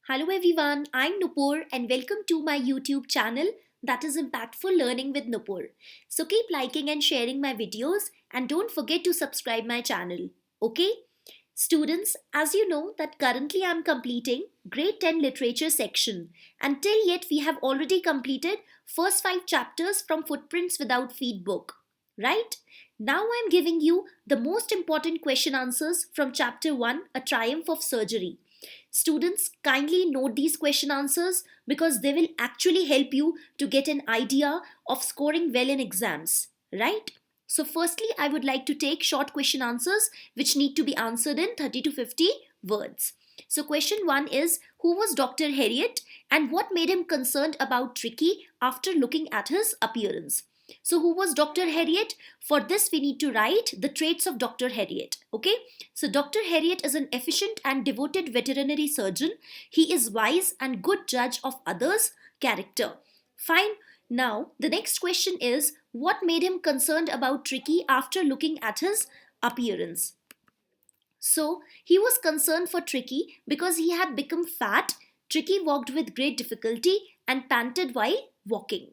Hello everyone, I'm Nupur and welcome to my YouTube channel that is Impactful Learning with Nupur. So keep liking and sharing my videos and don't forget to subscribe my channel. Okay? Students, as you know that currently I'm completing grade 10 literature section and till yet we have already completed first 5 chapters from Footprints Without Feet book. Right? Now I'm giving you the most important question answers from chapter 1, A Triumph of Surgery. Students, kindly note these question answers because they will actually help you to get an idea of scoring well in exams, right? So firstly, I would like to take short question answers which need to be answered in 30 to 50 words. So question 1 is, who was Dr. Harriet and what made him concerned about Tricky after looking at his appearance? So who was Dr. Harriet? For this we need to write the traits of Dr. Harriet. Okay. So Dr. Harriet is an efficient and devoted veterinary surgeon. He is wise and good judge of others' character. Fine. Now the next question is, what made him concerned about Tricky after looking at his appearance? So he was concerned for Tricky because he had become fat. Tricky walked with great difficulty and panted while walking.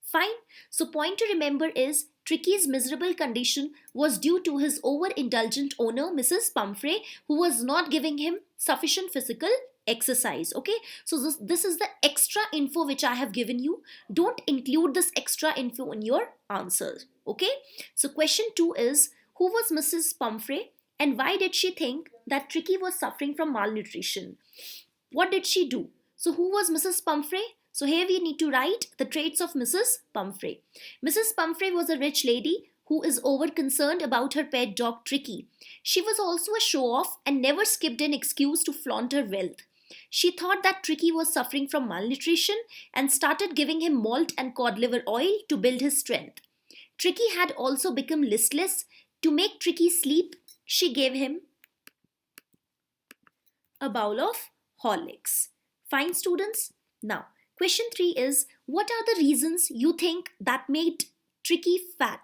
Fine. So point to remember is Tricky's miserable condition was due to his overindulgent owner, Mrs. Pumphrey, who was not giving him sufficient physical exercise. Okay. So this is the extra info which I have given you. Don't include this extra info in your answers. Okay. So question 2 is, who was Mrs. Pumphrey and why did she think that Tricky was suffering from malnutrition? What did she do? So who was Mrs. Pumphrey? So here we need to write the traits of Mrs. Pumphrey. Mrs. Pumphrey was a rich lady who is over concerned about her pet dog Tricky. She was also a show-off and never skipped an excuse to flaunt her wealth. She thought that Tricky was suffering from malnutrition and started giving him malt and cod liver oil to build his strength. Tricky had also become listless. To make Tricky sleep, she gave him a bowl of Horlicks. Fine, students? Now, question 3 is, what are the reasons you think that made Tricky fat?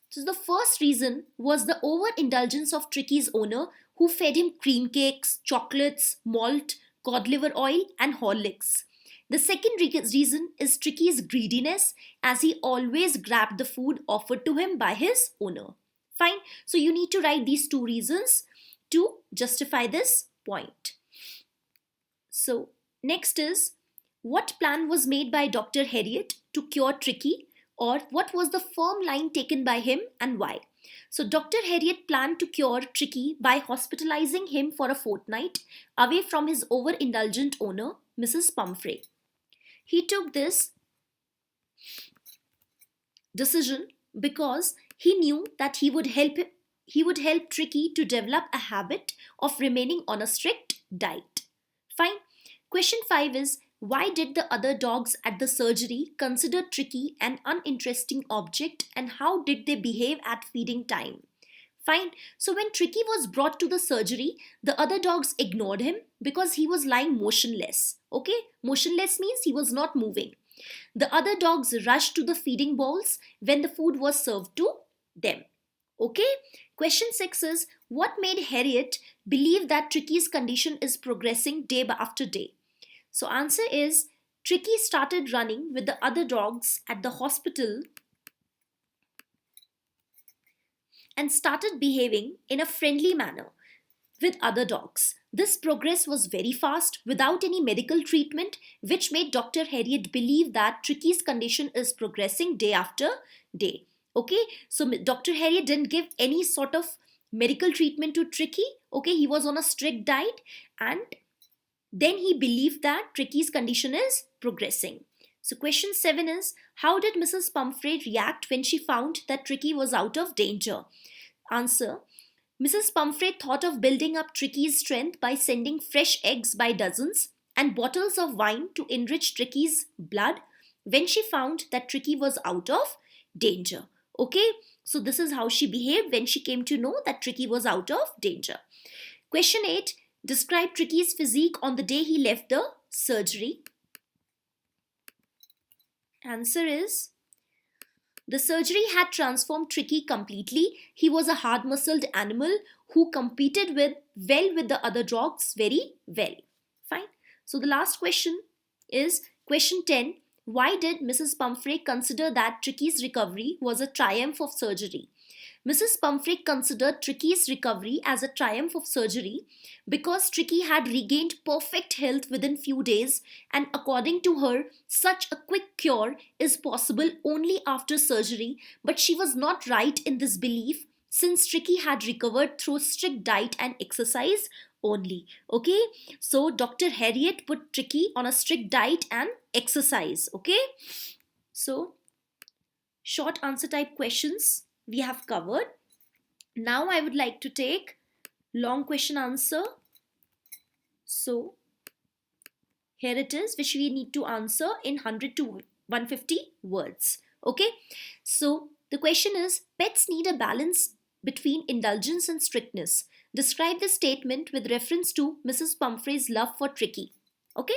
So the first reason was the overindulgence of Tricky's owner, who fed him cream cakes, chocolates, malt, cod liver oil and Horlicks. The second reason is Tricky's greediness, as he always grabbed the food offered to him by his owner. Fine. So you need to write these two reasons to justify this point. So next is, what plan was made by Dr. Harriet to cure Tricky, or what was the firm line taken by him and why? So Dr. Harriet planned to cure Tricky by hospitalizing him for a fortnight away from his overindulgent owner, Mrs. Pumphrey. He took this decision because he knew that he would help Tricky to develop a habit of remaining on a strict diet. Fine. Question 5 is, why did the other dogs at the surgery consider Tricky an uninteresting object and how did they behave at feeding time? Fine. So when Tricky was brought to the surgery, the other dogs ignored him because he was lying motionless. Okay? Motionless means he was not moving. The other dogs rushed to the feeding bowls when the food was served to them. Okay? Question 6 is, what made Harriet believe that Tricky's condition is progressing day after day? So answer is, Tricky started running with the other dogs at the hospital and started behaving in a friendly manner with other dogs. This progress was very fast without any medical treatment, which made Dr. Harriet believe that Tricky's condition is progressing day after day. Okay, so Dr. Harriet didn't give any sort of medical treatment to Tricky. Okay, he was on a strict diet and then he believed that Tricky's condition is progressing. So question 7 is, how did Mrs. Pumphrey react when she found that Tricky was out of danger? Answer, Mrs. Pumphrey thought of building up Tricky's strength by sending fresh eggs by dozens and bottles of wine to enrich Tricky's blood when she found that Tricky was out of danger. Okay, so this is how she behaved when she came to know that Tricky was out of danger. Question 8, describe Tricky's physique on the day he left the surgery. Answer is, the surgery had transformed Tricky completely. He was a hard-muscled animal who competed well with the other dogs very well. Fine. So the last question is question 10. Why did Mrs. Pumphrey consider that Tricky's recovery was a triumph of surgery? Mrs. Pumphrey considered Tricky's recovery as a triumph of surgery because Tricky had regained perfect health within few days, and according to her, such a quick cure is possible only after surgery, but she was not right in this belief since Tricky had recovered through strict diet and exercise only. Okay, so Dr. Harriet put Tricky on a strict diet and exercise. Okay, so short answer type questions we have covered. Now I would like to take long question answer. So here it is, which we need to answer in 100 to 150 words. Okay, so the question is, pets need a balance between indulgence and strictness. Describe the statement with reference to Mrs. Pumphrey's love for Tricky. Okay,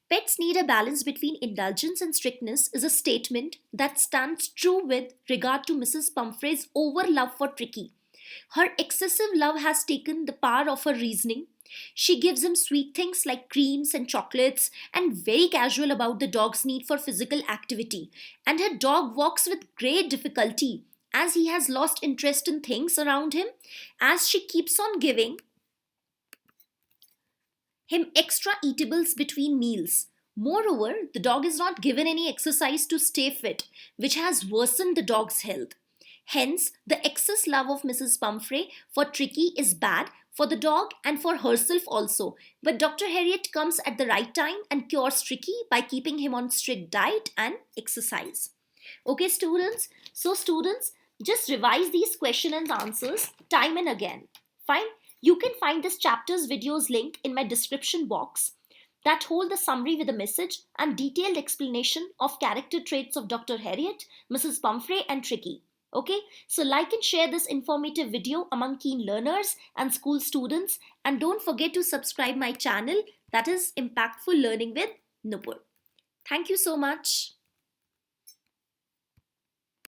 pets need a balance between indulgence and strictness is a statement that stands true with regard to Mrs. Pumphrey's over love for Tricky. Her excessive love has taken the power of her reasoning. She gives him sweet things like creams and chocolates and very casual about the dog's need for physical activity. And her dog walks with great difficulty as he has lost interest in things around him, as she keeps on giving him extra eatables between meals. Moreover, the dog is not given any exercise to stay fit, which has worsened the dog's health. Hence, the excess love of Mrs. Pumphrey for Tricky is bad for the dog and for herself also. But Dr. Harriet comes at the right time and cures Tricky by keeping him on strict diet and exercise. Okay, students? So, students, just revise these question and answers time and again. Fine? You can find this chapter's videos link in my description box that hold the summary with a message and detailed explanation of character traits of Dr. Harriet, Mrs. Pumphrey and Tricky. Okay, so like and share this informative video among keen learners and school students, and don't forget to subscribe my channel, that is Impactful Learning with Nupur. Thank you so much.